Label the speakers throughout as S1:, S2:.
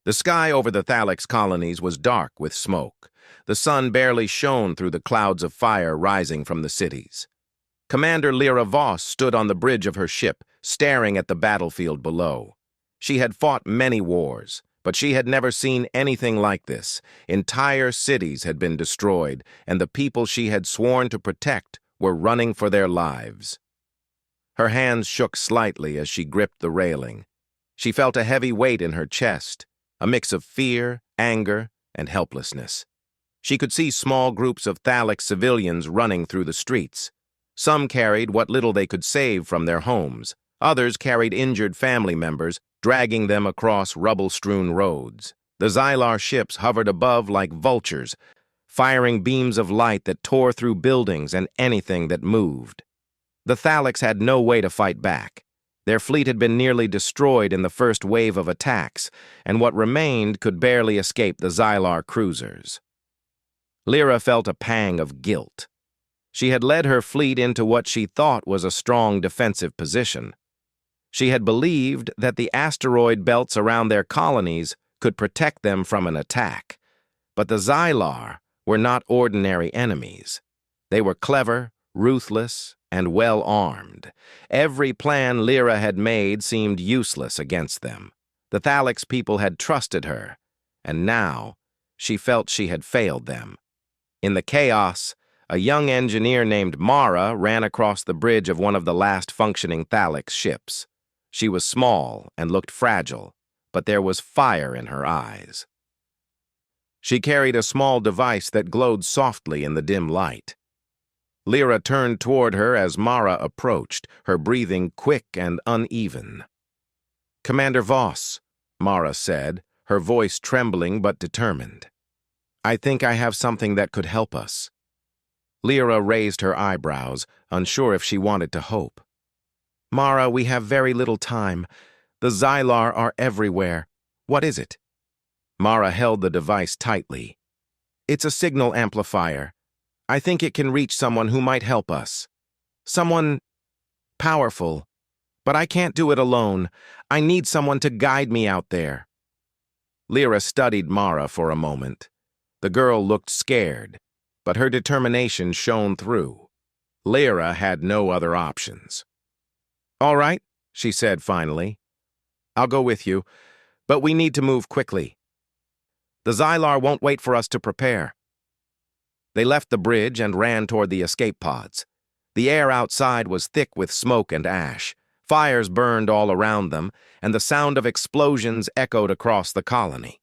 S1: The sky over the Thalix colonies was dark with smoke. The sun barely shone through the clouds of fire rising from the cities. Commander Lyra Voss stood on the bridge of her ship, staring at the battlefield below. She had fought many wars, but she had never seen anything like this. Entire cities had been destroyed, and the people she had sworn to protect were running for their lives. Her hands shook slightly as she gripped the railing. She felt a heavy weight in her chest, a mix of fear, anger, and helplessness. She could see small groups of Thalix civilians running through the streets. Some carried what little they could save from their homes. Others carried injured family members, dragging them across rubble-strewn roads. The Xylar ships hovered above like vultures, firing beams of light that tore through buildings and anything that moved. The Thalix had no way to fight back. Their fleet had been nearly destroyed in the first wave of attacks, and what remained could barely escape the Xylar cruisers. Lyra felt a pang of guilt. She had led her fleet into what she thought was a strong defensive position. She had believed that the asteroid belts around their colonies could protect them from an attack. But the Xylar were not ordinary enemies. They were clever, ruthless, and well-armed. Every plan Lyra had made seemed useless against them. The Thalix people had trusted her, and now she felt she had failed them. In the chaos, a young engineer named Mara ran across the bridge of one of the last functioning Thalix ships. She was small and looked fragile, but there was fire in her eyes. She carried a small device that glowed softly in the dim light. Lyra turned toward her as Mara approached, her breathing quick and uneven. "Commander Voss," Mara said, her voice trembling but determined. "I think I have something that could help us." Lyra raised her eyebrows, unsure if she wanted to hope. "Mara, we have very little time. The Xylar are everywhere. What is it?" Mara held the device tightly. "It's a signal amplifier. I think it can reach someone who might help us. Someone powerful. But I can't do it alone. I need someone to guide me out there." Lyra studied Mara for a moment. The girl looked scared, but her determination shone through. Lyra had no other options. "All right," she said finally. "I'll go with you, but we need to move quickly. The Xylar won't wait for us to prepare." They left the bridge and ran toward the escape pods. The air outside was thick with smoke and ash. Fires burned all around them, and the sound of explosions echoed across the colony.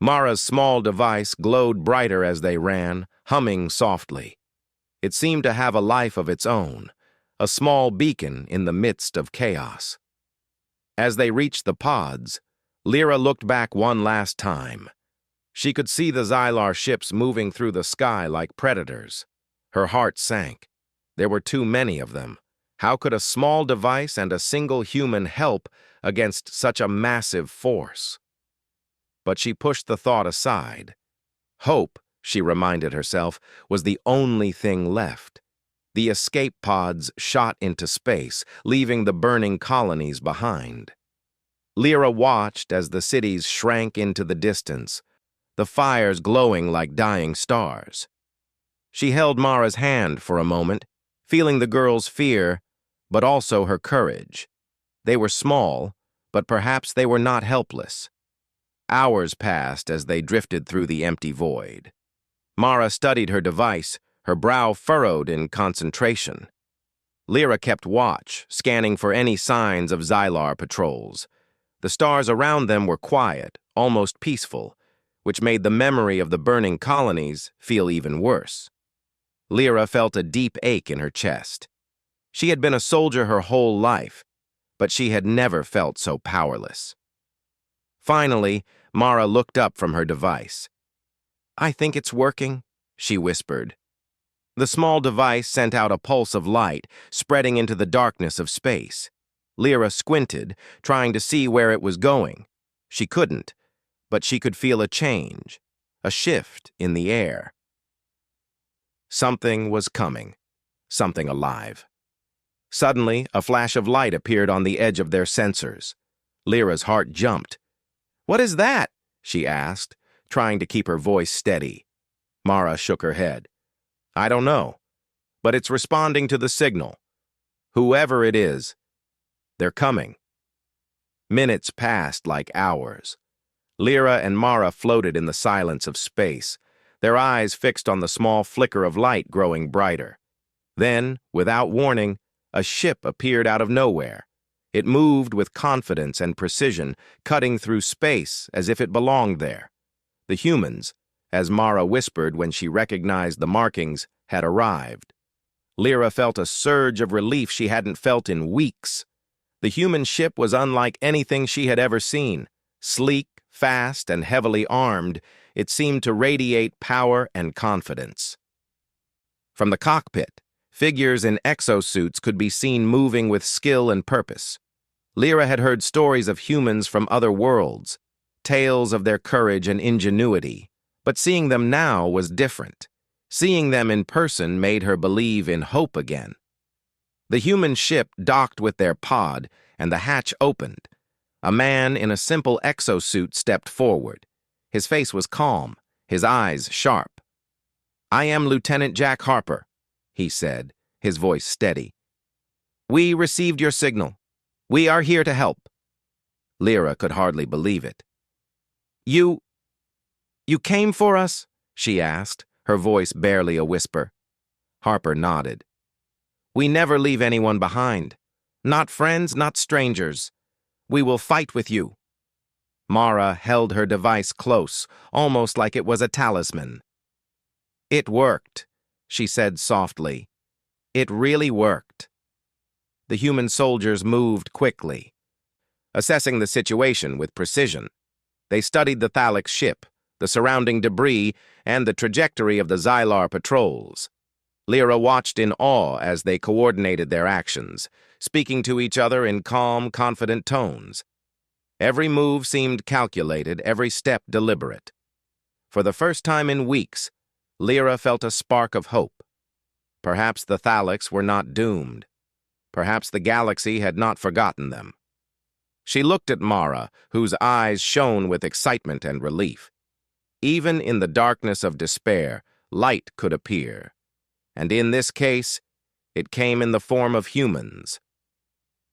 S1: Mara's small device glowed brighter as they ran, humming softly. It seemed to have a life of its own, a small beacon in the midst of chaos. As they reached the pods, Lyra looked back one last time. She could see the Xylar ships moving through the sky like predators. Her heart sank. There were too many of them. How could a small device and a single human help against such a massive force? But she pushed the thought aside. Hope, she reminded herself, was the only thing left. The escape pods shot into space, leaving the burning colonies behind. Lyra watched as the cities shrank into the distance, the fires glowing like dying stars. She held Mara's hand for a moment, feeling the girl's fear, but also her courage. They were small, but perhaps they were not helpless. Hours passed as they drifted through the empty void. Mara studied her device, her brow furrowed in concentration. Lyra kept watch, scanning for any signs of Xylar patrols. The stars around them were quiet, almost peaceful, which made the memory of the burning colonies feel even worse. Lyra felt a deep ache in her chest. She had been a soldier her whole life, but she had never felt so powerless. Finally, Mara looked up from her device. "I think it's working," she whispered. The small device sent out a pulse of light, spreading into the darkness of space. Lyra squinted, trying to see where it was going. She couldn't, but she could feel a change, a shift in the air. Something was coming, something alive. Suddenly, a flash of light appeared on the edge of their sensors. Lyra's heart jumped. "What is that?" she asked, trying to keep her voice steady. Mara shook her head. I don't know, but it's responding to the signal. Whoever it is, they're coming. Minutes passed like hours. Lyra and Mara floated in the silence of space, their eyes fixed on the small flicker of light growing brighter. Then, without warning, a ship appeared out of nowhere. It moved with confidence and precision, cutting through space as if it belonged there. The humans, as Mara whispered when she recognized the markings, had arrived. Lyra felt a surge of relief she hadn't felt in weeks. The human ship was unlike anything she had ever seen. Sleek, fast, and heavily armed, it seemed to radiate power and confidence. From the cockpit, figures in exosuits could be seen moving with skill and purpose. Lyra had heard stories of humans from other worlds, tales of their courage and ingenuity, but seeing them now was different. Seeing them in person made her believe in hope again. The human ship docked with their pod, and the hatch opened. A man in a simple exosuit stepped forward. His face was calm, his eyes sharp. I am Lieutenant Jack Harper, he said, his voice steady. We received your signal. We are here to help. Lyra could hardly believe it. You came for us? She asked, her voice barely a whisper. Harper nodded. We never leave anyone behind. Not friends, not strangers. We will fight with you. Mara held her device close, almost like it was a talisman. It worked, she said softly. It really worked. The human soldiers moved quickly, assessing the situation with precision. They studied the Thalix ship, the surrounding debris, and the trajectory of the Xylar patrols. Lyra watched in awe as they coordinated their actions, speaking to each other in calm, confident tones. Every move seemed calculated, every step deliberate. For the first time in weeks, Lyra felt a spark of hope. Perhaps the Thalix were not doomed. Perhaps the galaxy had not forgotten them. She looked at Mara, whose eyes shone with excitement and relief. Even in the darkness of despair, light could appear. And in this case, it came in the form of humans.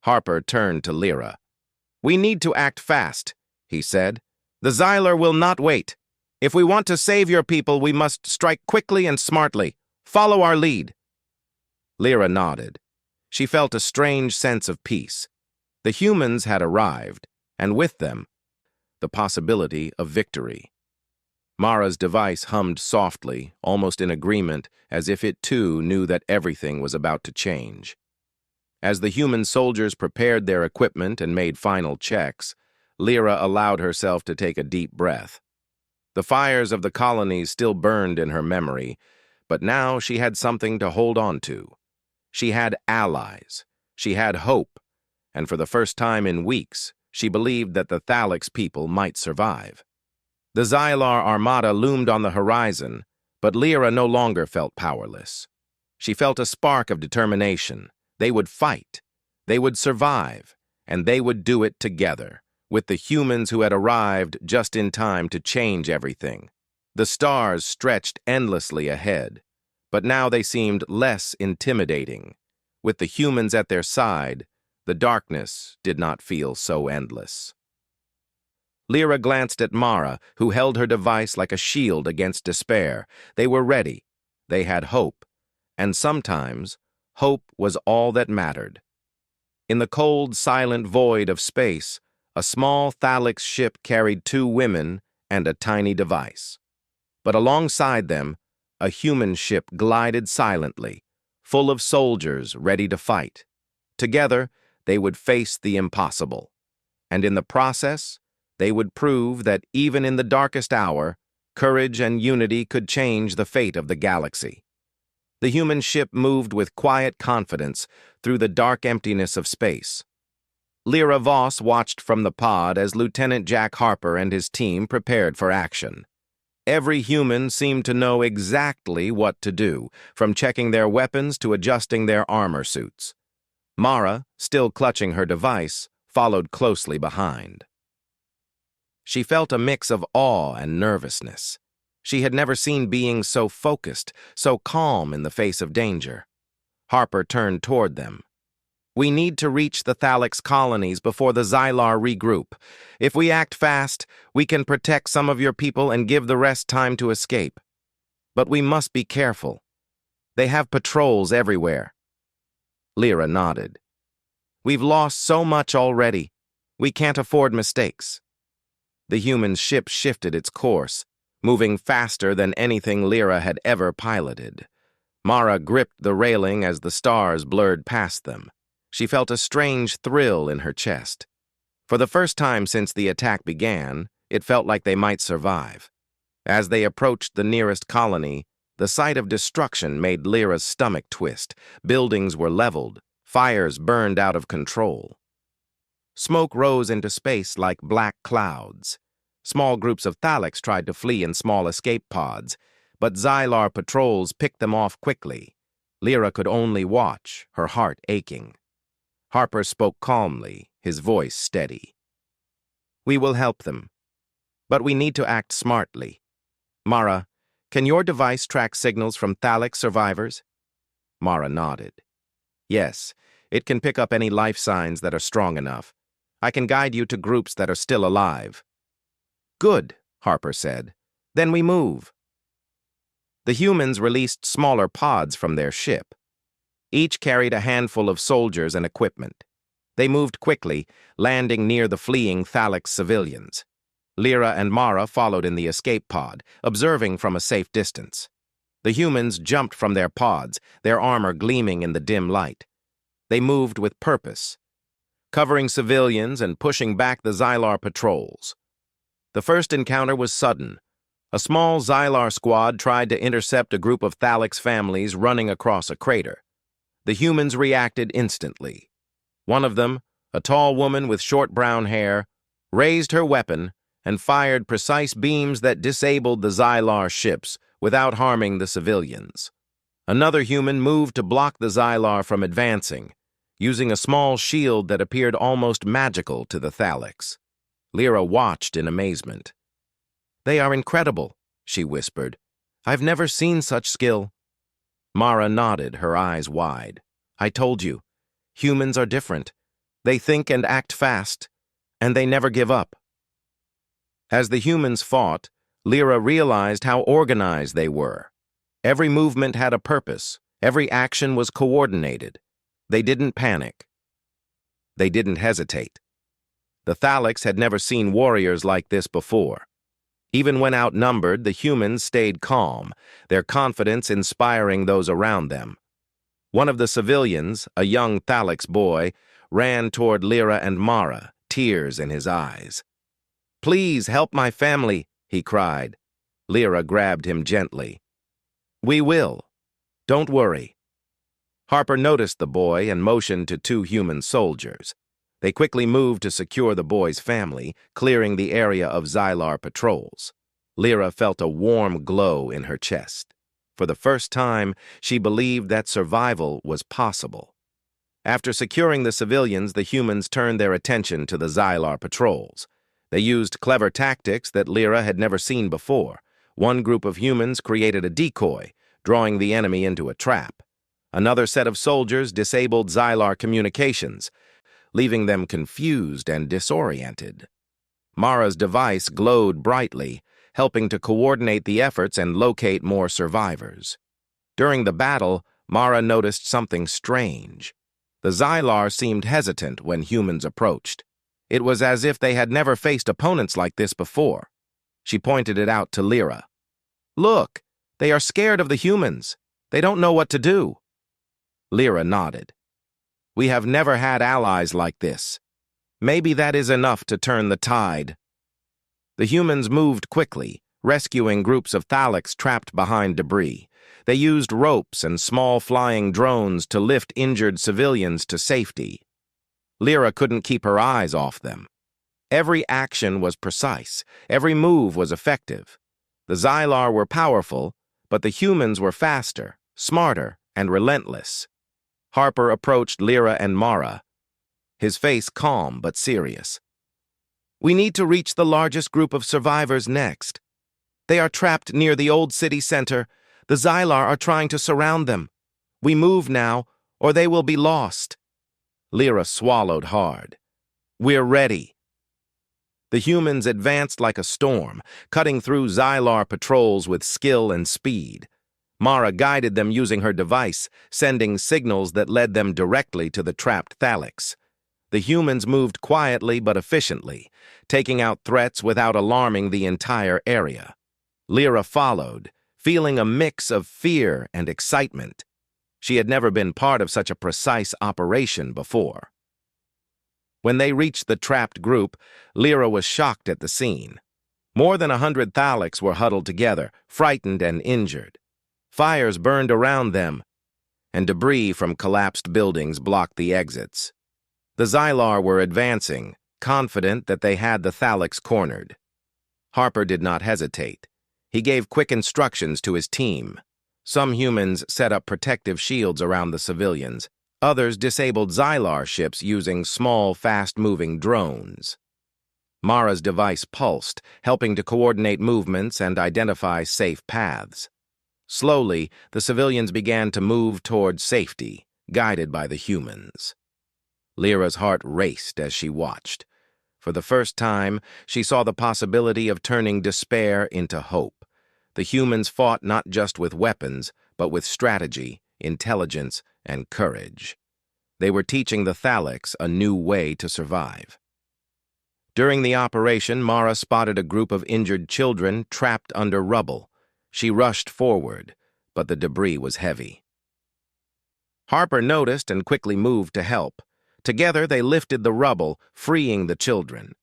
S1: Harper turned to Lyra. We need to act fast, he said. The Xylar will not wait. If we want to save your people, we must strike quickly and smartly. Follow our lead. Lyra nodded. She felt a strange sense of peace. The humans had arrived, and with them, the possibility of victory. Mara's device hummed softly, almost in agreement, as if it too knew that everything was about to change. As the human soldiers prepared their equipment and made final checks, Lyra allowed herself to take a deep breath. The fires of the colonies still burned in her memory, but now she had something to hold on to. She had allies. She had hope, and for the first time in weeks, she believed that the Thalix people might survive. The Xylar armada loomed on the horizon, but Lyra no longer felt powerless. She felt a spark of determination. They would fight, they would survive, and they would do it together, with the humans who had arrived just in time to change everything. The stars stretched endlessly ahead, but now they seemed less intimidating. With the humans at their side, the darkness did not feel so endless. Lyra glanced at Mara, who held her device like a shield against despair. They were ready. They had hope. And sometimes, hope was all that mattered. In the cold, silent void of space, a small Thalix ship carried 2 women and a tiny device. But alongside them, a human ship glided silently, full of soldiers ready to fight. Together, they would face the impossible. And in the process, they would prove that even in the darkest hour, courage and unity could change the fate of the galaxy. The human ship moved with quiet confidence through the dark emptiness of space. Lyra Voss watched from the pod as Lieutenant Jack Harper and his team prepared for action. Every human seemed to know exactly what to do, from checking their weapons to adjusting their armor suits. Mara, still clutching her device, followed closely behind. She felt a mix of awe and nervousness. She had never seen beings so focused, so calm in the face of danger. Harper turned toward them. "We need to reach the Thalix colonies before the Xylar regroup. If we act fast, we can protect some of your people and give the rest time to escape. But we must be careful. They have patrols everywhere." Lyra nodded. "We've lost so much already. We can't afford mistakes." The human ship shifted its course, moving faster than anything Lyra had ever piloted. Mara gripped the railing as the stars blurred past them. She felt a strange thrill in her chest. For the first time since the attack began, it felt like they might survive. As they approached the nearest colony, the sight of destruction made Lyra's stomach twist. Buildings were leveled, fires burned out of control. Smoke rose into space like black clouds. Small groups of Thalix tried to flee in small escape pods, but Xylar patrols picked them off quickly. Lyra could only watch, her heart aching. Harper spoke calmly, his voice steady. "We will help them, but we need to act smartly. Mara, can your device track signals from Thalix survivors?" Mara nodded. "Yes, it can pick up any life signs that are strong enough. I can guide you to groups that are still alive." "Good," Harper said. "Then we move." The humans released smaller pods from their ship. Each carried a handful of soldiers and equipment. They moved quickly, landing near the fleeing Thalix civilians. Lyra and Mara followed in the escape pod, observing from a safe distance. The humans jumped from their pods, their armor gleaming in the dim light. They moved with purpose, covering civilians and pushing back the Xylar patrols. The first encounter was sudden. A small Xylar squad tried to intercept a group of Thalix families running across a crater. The humans reacted instantly. One of them, a tall woman with short brown hair, raised her weapon and fired precise beams that disabled the Xylar ships without harming the civilians. Another human moved to block the Xylar from advancing, using a small shield that appeared almost magical to the Thalix. Lyra watched in amazement. "They are incredible," she whispered. "I've never seen such skill." Mara nodded, her eyes wide. "I told you, humans are different. They think and act fast, and they never give up." As the humans fought, Lyra realized how organized they were. Every movement had a purpose. Every action was coordinated. They didn't panic. They didn't hesitate. The Thalix had never seen warriors like this before. Even when outnumbered, the humans stayed calm, their confidence inspiring those around them. One of the civilians, a young Thalix boy, ran toward Lyra and Mara, tears in his eyes. "Please help my family," he cried. Lyra grabbed him gently. "We will. Don't worry." Harper noticed the boy and motioned to two human soldiers. They quickly moved to secure the boy's family, clearing the area of Xylar patrols. Lyra felt a warm glow in her chest. For the first time, she believed that survival was possible. After securing the civilians, the humans turned their attention to the Xylar patrols. They used clever tactics that Lyra had never seen before. One group of humans created a decoy, drawing the enemy into a trap. Another set of soldiers disabled Xylar communications, leaving them confused and disoriented. Mara's device glowed brightly, helping to coordinate the efforts and locate more survivors. During the battle, Mara noticed something strange. The Xylar seemed hesitant when humans approached. It was as if they had never faced opponents like this before. She pointed it out to Lyra. "Look, they are scared of the humans. They don't know what to do." Lyra nodded. "We have never had allies like this. Maybe that is enough to turn the tide." The humans moved quickly, rescuing groups of Thalix trapped behind debris. They used ropes and small flying drones to lift injured civilians to safety. Lyra couldn't keep her eyes off them. Every action was precise. Every move was effective. The Xylar were powerful, but the humans were faster, smarter, and relentless. Harper approached Lyra and Mara, his face calm but serious. We need to reach the largest group of survivors next. They are trapped near the old city center. The Xylar are trying to surround them. We move now, or they will be lost." Lyra swallowed hard. "We're ready." The humans advanced like a storm, cutting through Xylar patrols with skill and speed. Mara guided them using her device, sending signals that led them directly to the trapped Thalix. The humans moved quietly but efficiently, taking out threats without alarming the entire area. Lyra followed, feeling a mix of fear and excitement. She had never been part of such a precise operation before. When they reached the trapped group, Lyra was shocked at the scene. More than 100 Thalix were huddled together, frightened and injured. Fires burned around them, and debris from collapsed buildings blocked the exits. The Xylar were advancing, confident that they had the Thalix cornered. Harper did not hesitate. He gave quick instructions to his team. Some humans set up protective shields around the civilians. Others disabled Xylar ships using small, fast-moving drones. Mara's device pulsed, helping to coordinate movements and identify safe paths. Slowly, the civilians began to move toward safety, guided by the humans. Lyra's heart raced as she watched. For the first time, she saw the possibility of turning despair into hope. The humans fought not just with weapons, but with strategy, intelligence, and courage. They were teaching the Thalix a new way to survive. During the operation, Mara spotted a group of injured children trapped under rubble. She rushed forward, but the debris was heavy. Harper noticed and quickly moved to help. Together, they lifted the rubble, freeing the children.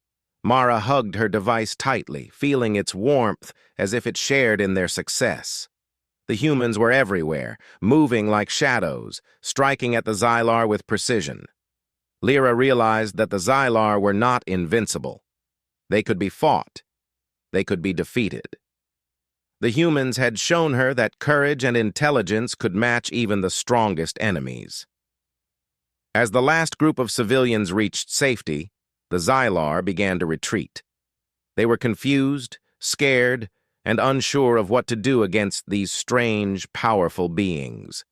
S1: Mara hugged her device tightly, feeling its warmth as if it shared in their success. The humans were everywhere, moving like shadows, striking at the Xylar with precision. Lyra realized that the Xylar were not invincible. They could be fought. They could be defeated. The humans had shown her that courage and intelligence could match even the strongest enemies. As the last group of civilians reached safety, the Xylar began to retreat. They were confused, scared, and unsure of what to do against these strange, powerful beings.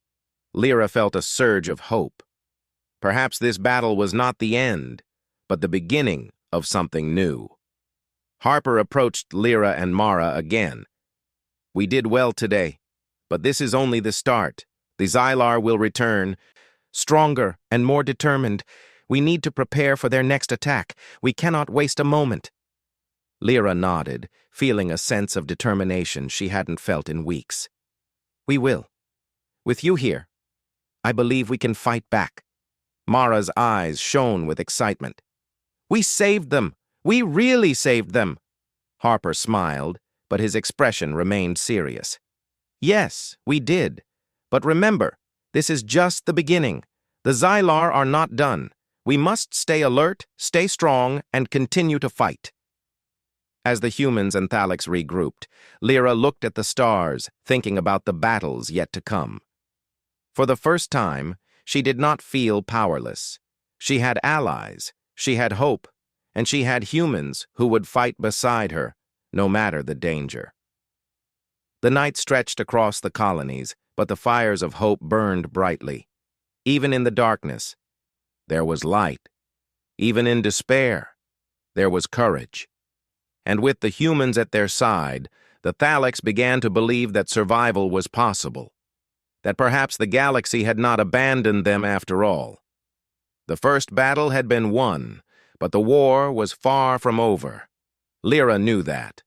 S1: Lyra felt a surge of hope. Perhaps this battle was not the end, but the beginning of something new. Harper approached Lyra and Mara again. "We did well today, but this is only the start. The Xylar will return, stronger and more determined. We need to prepare for their next attack. We cannot waste a moment." Lyra nodded, feeling a sense of determination she hadn't felt in weeks. "We will. With you here, I believe we can fight back." Mara's eyes shone with excitement. "We saved them! We really saved them!" Harper smiled, but his expression remained serious. "Yes, we did. But remember, this is just the beginning. The Xylar are not done. We must stay alert, stay strong, and continue to fight." As the humans and Thalix regrouped, Lyra looked at the stars, thinking about the battles yet to come. For the first time, she did not feel powerless. She had allies, she had hope, and she had humans who would fight beside her, no matter the danger. The night stretched across the colonies, but the fires of hope burned brightly. Even in the darkness, there was light. Even in despair, there was courage. And with the humans at their side, the Thalix began to believe that survival was possible, that perhaps the galaxy had not abandoned them after all. The first battle had been won, but the war was far from over. Lyra knew that.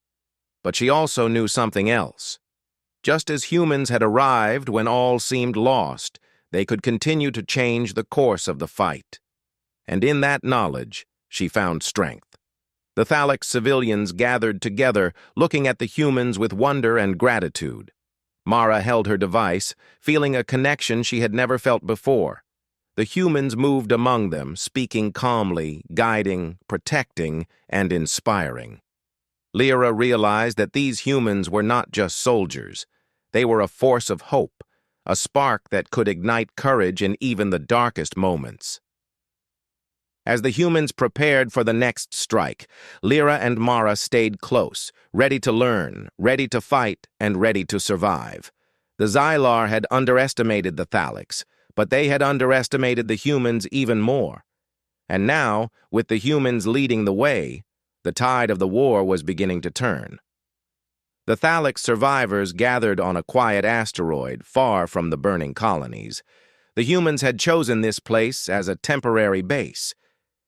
S1: But she also knew something else. Just as humans had arrived when all seemed lost, they could continue to change the course of the fight. And in that knowledge, she found strength. The Thalix civilians gathered together, looking at the humans with wonder and gratitude. Mara held her device, feeling a connection she had never felt before. The humans moved among them, speaking calmly, guiding, protecting, and inspiring. Lyra realized that these humans were not just soldiers. They were a force of hope, a spark that could ignite courage in even the darkest moments. As the humans prepared for the next strike, Lyra and Mara stayed close, ready to learn, ready to fight, and ready to survive. The Xylar had underestimated the Thalics, but they had underestimated the humans even more. And now, with the humans leading the way, the tide of the war was beginning to turn. The Thalic survivors gathered on a quiet asteroid far from the burning colonies. The humans had chosen this place as a temporary base.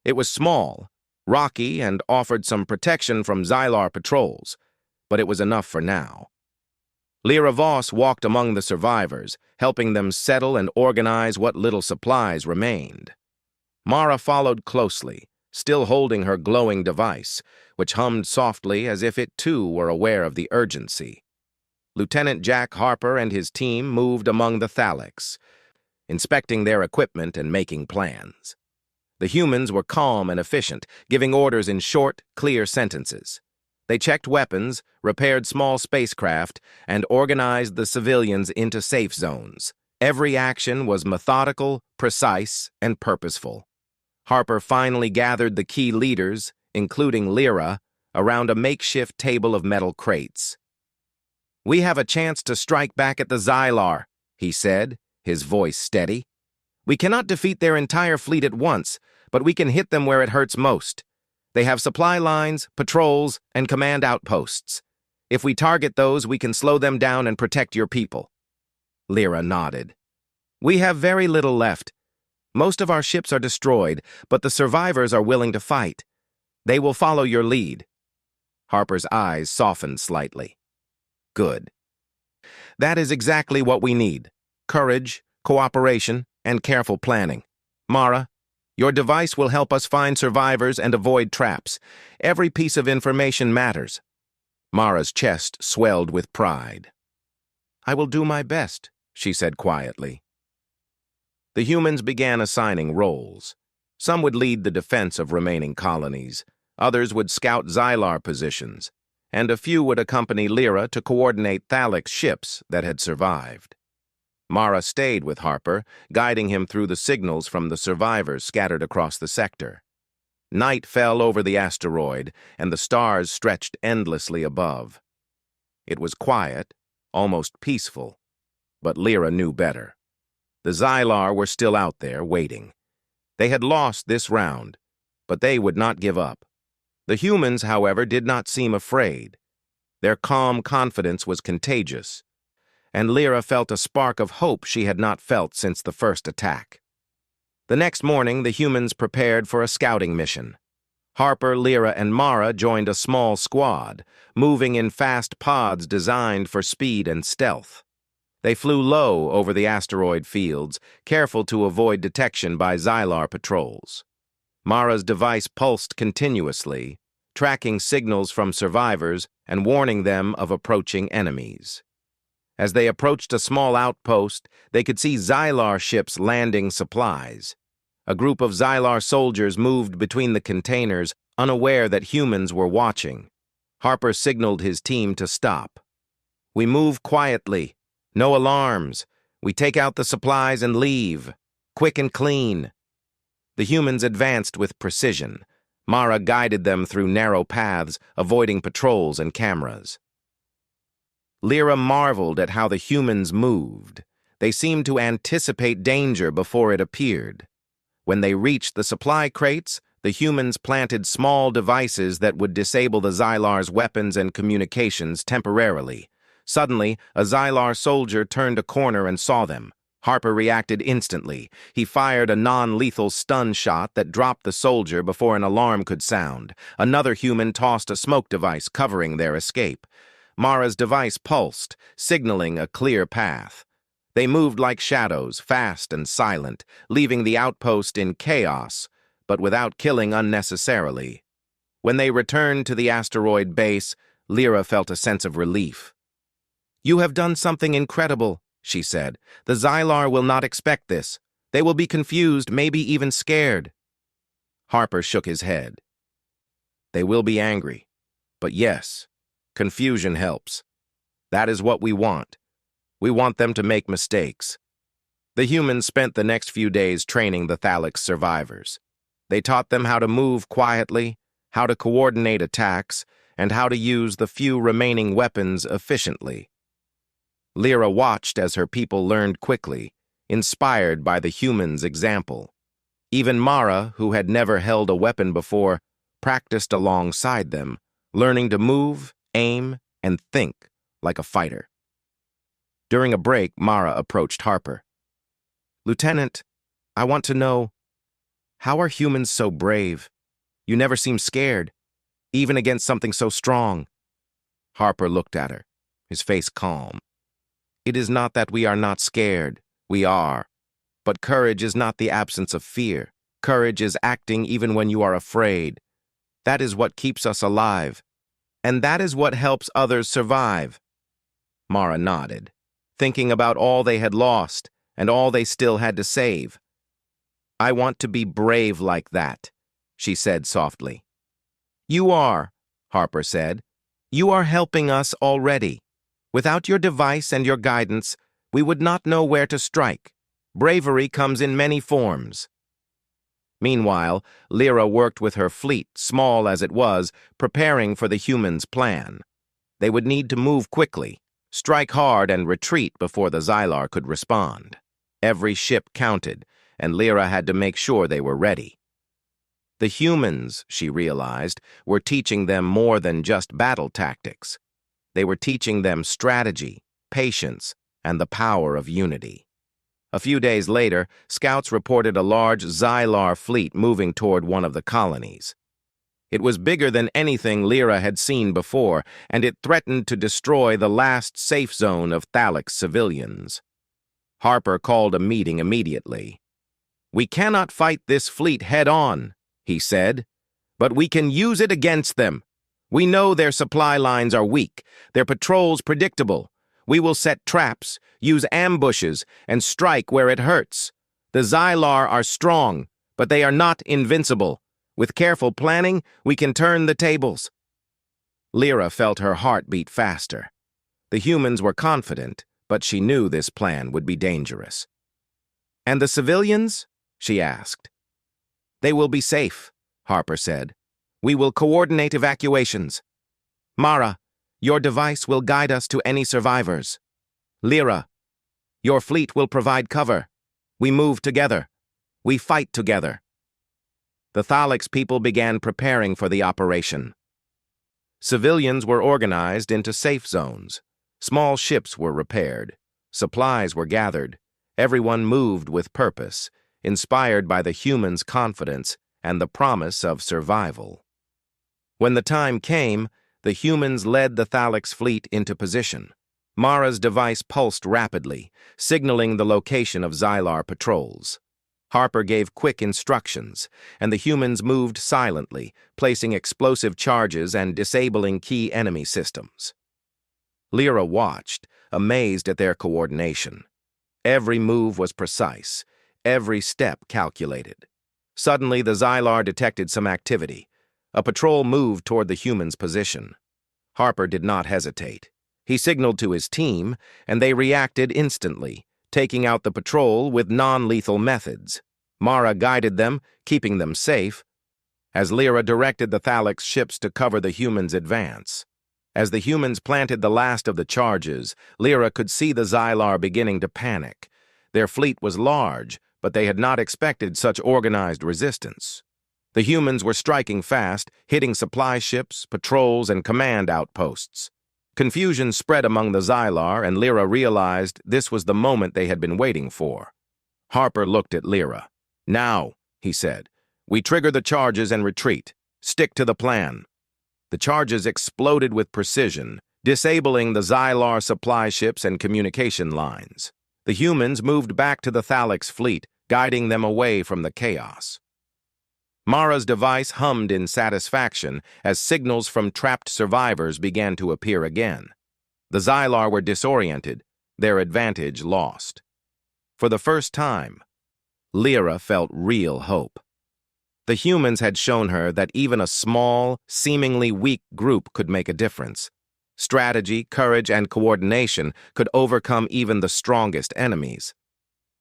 S1: It was small, rocky, and offered some protection from Xylar patrols, but it was enough for now. Lyra Voss walked among the survivors, helping them settle and organize what little supplies remained. Mara followed closely, still holding her glowing device, which hummed softly as if it too were aware of the urgency. Lieutenant Jack Harper and his team moved among the Thalics, inspecting their equipment and making plans. The humans were calm and efficient, giving orders in short, clear sentences. They checked weapons, repaired small spacecraft, and organized the civilians into safe zones. Every action was methodical, precise, and purposeful. Harper finally gathered the key leaders, including Lyra, around a makeshift table of metal crates. "We have a chance to strike back at the Xylar," he said, his voice steady. "We cannot defeat their entire fleet at once, but we can hit them where it hurts most. They have supply lines, patrols, and command outposts. If we target those, we can slow them down and protect your people." Lyra nodded. "We have very little left. Most of our ships are destroyed, but the survivors are willing to fight. They will follow your lead." Harper's eyes softened slightly. "Good. That is exactly what we need. Courage, cooperation, and careful planning. Mara, your device will help us find survivors and avoid traps. Every piece of information matters." Mara's chest swelled with pride. "I will do my best," she said quietly. The humans began assigning roles. Some would lead the defense of remaining colonies, others would scout Xylar positions, and a few would accompany Lyra to coordinate Thalic ships that had survived. Mara stayed with Harper, guiding him through the signals from the survivors scattered across the sector. Night fell over the asteroid, and the stars stretched endlessly above. It was quiet, almost peaceful, but Lyra knew better. The Xylar were still out there, waiting. They had lost this round, but they would not give up. The humans, however, did not seem afraid. Their calm confidence was contagious, and Lyra felt a spark of hope she had not felt since the first attack. The next morning, the humans prepared for a scouting mission. Harper, Lyra, and Mara joined a small squad, moving in fast pods designed for speed and stealth. They flew low over the asteroid fields, careful to avoid detection by Xylar patrols. Mara's device pulsed continuously, tracking signals from survivors and warning them of approaching enemies. As they approached a small outpost, they could see Xylar ships landing supplies. A group of Xylar soldiers moved between the containers, unaware that humans were watching. Harper signaled his team to stop. "We move quietly. No alarms. We take out the supplies and leave. Quick and clean." The humans advanced with precision. Mara guided them through narrow paths, avoiding patrols and cameras. Lyra marveled at how the humans moved. They seemed to anticipate danger before it appeared. When they reached the supply crates, the humans planted small devices that would disable the Xylar's weapons and communications temporarily. Suddenly, a Xylar soldier turned a corner and saw them. Harper reacted instantly. He fired a non-lethal stun shot that dropped the soldier before an alarm could sound. Another human tossed a smoke device covering their escape. Mara's device pulsed, signaling a clear path. They moved like shadows, fast and silent, leaving the outpost in chaos, but without killing unnecessarily. When they returned to the asteroid base, Lyra felt a sense of relief. "You have done something incredible," she said. "The Xylar will not expect this. They will be confused, maybe even scared." Harper shook his head. "They will be angry. But yes, confusion helps. That is what we want. We want them to make mistakes." The humans spent the next few days training the Thalic survivors. They taught them how to move quietly, how to coordinate attacks, and how to use the few remaining weapons efficiently. Lyra watched as her people learned quickly, inspired by the humans' example. Even Mara, who had never held a weapon before, practiced alongside them, learning to move, aim, and think like a fighter. During a break, Mara approached Harper. "Lieutenant, I want to know, how are humans so brave? You never seem scared, even against something so strong." Harper looked at her, his face calm. "It is not that we are not scared. We are. But courage is not the absence of fear. Courage is acting even when you are afraid. That is what keeps us alive. And that is what helps others survive." Mara nodded, thinking about all they had lost and all they still had to save. "I want to be brave like that," she said softly. "You are," Harper said. "You are helping us already. Without your device and your guidance, we would not know where to strike. Bravery comes in many forms." Meanwhile, Lyra worked with her fleet, small as it was, preparing for the humans' plan. They would need to move quickly, strike hard, and retreat before the Xylar could respond. Every ship counted, and Lyra had to make sure they were ready. The humans, she realized, were teaching them more than just battle tactics. They were teaching them strategy, patience, and the power of unity. A few days later, scouts reported a large Xylar fleet moving toward one of the colonies. It was bigger than anything Lyra had seen before, and it threatened to destroy the last safe zone of Thalic's civilians. Harper called a meeting immediately. "We cannot fight this fleet head-on," he said, "but we can use it against them. We know their supply lines are weak, their patrols predictable. We will set traps, use ambushes, and strike where it hurts. The Xylar are strong, but they are not invincible. With careful planning, we can turn the tables." Lyra felt her heart beat faster. The humans were confident, but she knew this plan would be dangerous. "And the civilians?" she asked. "They will be safe," Harper said. "We will coordinate evacuations. Mara, your device will guide us to any survivors. Lyra, your fleet will provide cover. We move together. We fight together." The Thalic's people began preparing for the operation. Civilians were organized into safe zones. Small ships were repaired. Supplies were gathered. Everyone moved with purpose, inspired by the humans' confidence and the promise of survival. When the time came, the humans led the Thalic's fleet into position. Mara's device pulsed rapidly, signaling the location of Xylar patrols. Harper gave quick instructions, and the humans moved silently, placing explosive charges and disabling key enemy systems. Lyra watched, amazed at their coordination. Every move was precise, every step calculated. Suddenly, the Xylar detected some activity. A patrol moved toward the humans' position. Harper did not hesitate. He signaled to his team, and they reacted instantly, taking out the patrol with non-lethal methods. Mara guided them, keeping them safe, as Lyra directed the Thalic's ships to cover the humans' advance. As the humans planted the last of the charges, Lyra could see the Xylar beginning to panic. Their fleet was large, but they had not expected such organized resistance. The humans were striking fast, hitting supply ships, patrols, and command outposts. Confusion spread among the Xylar, and Lyra realized this was the moment they had been waiting for. Harper looked at Lyra. "Now," he said, "we trigger the charges and retreat. Stick to the plan." The charges exploded with precision, disabling the Xylar supply ships and communication lines. The humans moved back to the Thalic's fleet, guiding them away from the chaos. Mara's device hummed in satisfaction as signals from trapped survivors began to appear again. The Xylar were disoriented, their advantage lost. For the first time, Lyra felt real hope. The humans had shown her that even a small, seemingly weak group could make a difference. Strategy, courage, and coordination could overcome even the strongest enemies.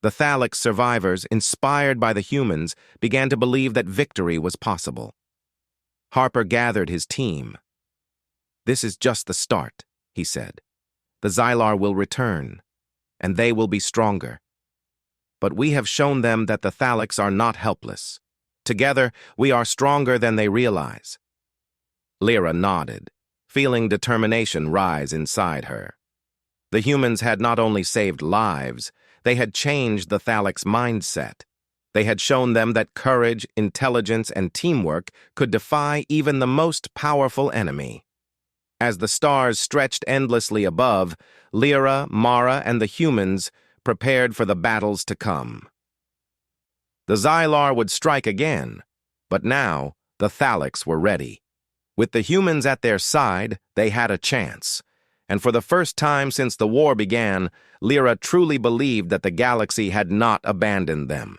S1: The Thalix survivors, inspired by the humans, began to believe that victory was possible. Harper gathered his team. "This is just the start," he said. "The Xylar will return, and they will be stronger. But we have shown them that the Thalix are not helpless. Together, we are stronger than they realize." Lyra nodded, feeling determination rise inside her. The humans had not only saved lives, they had changed the Thalix mindset. They had shown them that courage, intelligence, and teamwork could defy even the most powerful enemy. As the stars stretched endlessly above, Lyra, Mara, and the humans prepared for the battles to come. The Xylar would strike again, but now the Thalix were ready. With the humans at their side, they had a chance. And for the first time since the war began, Lyra truly believed that the galaxy had not abandoned them.